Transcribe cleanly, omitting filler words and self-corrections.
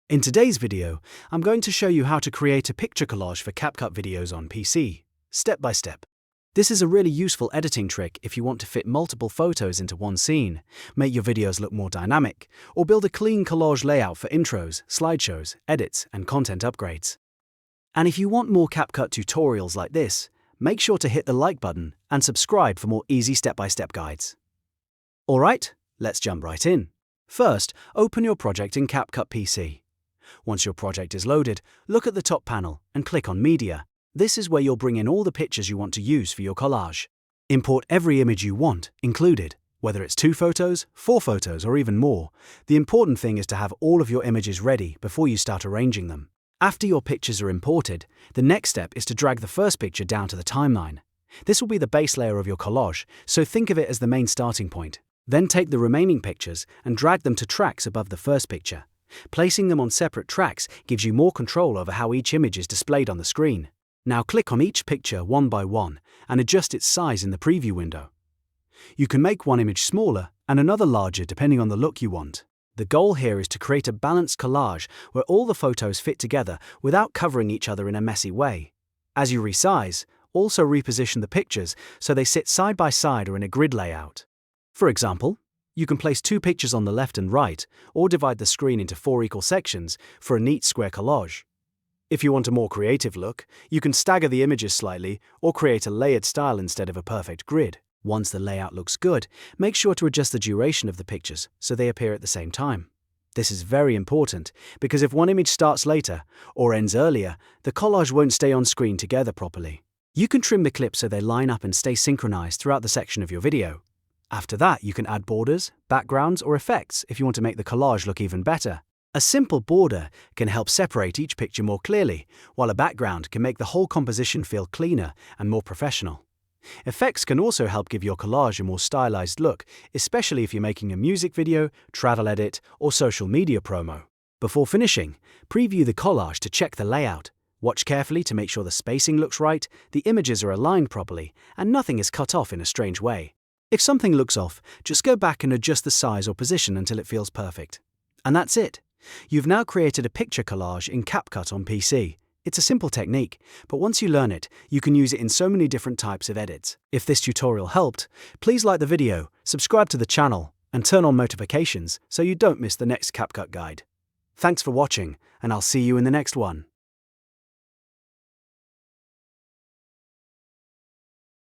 In today's video, I'm going to show you how to create a picture collage for CapCut videos on PC, step by step. This is a really useful editing trick if you want to fit multiple photos into one scene, make your videos look more dynamic, or build a clean collage layout for intros, slideshows, edits, and content upgrades. And if you want more CapCut tutorials like this, make sure to hit the like button and subscribe for more easy step-by-step guides. Alright, let's jump right in. First, open your project in CapCut PC. Once your project is loaded, look at the top panel and click on Media. This is where you'll bring in all the pictures you want to use for your collage. Import every image you want, included, whether it's 2 photos, 4 photos, or even more. The important thing is to have all of your images ready before you start arranging them. After your pictures are imported, the next step is to drag the first picture down to the timeline. This will be the base layer of your collage, so think of it as the main starting point. Then take the remaining pictures and drag them to tracks above the first picture. Placing them on separate tracks gives you more control over how each image is displayed on the screen. Now click on each picture one by one and adjust its size in the preview window. You can make one image smaller and another larger depending on the look you want. The goal here is to create a balanced collage where all the photos fit together without covering each other in a messy way. As you resize, also reposition the pictures so they sit side by side or in a grid layout. For example, you can place 2 pictures on the left and right, or divide the screen into 4 equal sections for a neat square collage. If you want a more creative look, you can stagger the images slightly or create a layered style instead of a perfect grid. Once the layout looks good, make sure to adjust the duration of the pictures so they appear at the same time. This is very important because if one image starts later or ends earlier, the collage won't stay on screen together properly. You can trim the clips so they line up and stay synchronized throughout the section of your video. After that, you can add borders, backgrounds, or effects if you want to make the collage look even better. A simple border can help separate each picture more clearly, while a background can make the whole composition feel cleaner and more professional. Effects can also help give your collage a more stylized look, especially if you're making a music video, travel edit, or social media promo. Before finishing, preview the collage to check the layout. Watch carefully to make sure the spacing looks right, the images are aligned properly, and nothing is cut off in a strange way. If something looks off, just go back and adjust the size or position until it feels perfect. And that's it. You've now created a picture collage in CapCut on PC. It's a simple technique, but once you learn it, you can use it in so many different types of edits. If this tutorial helped, please like the video, subscribe to the channel, and turn on notifications so you don't miss the next CapCut guide. Thanks for watching, and I'll see you in the next one.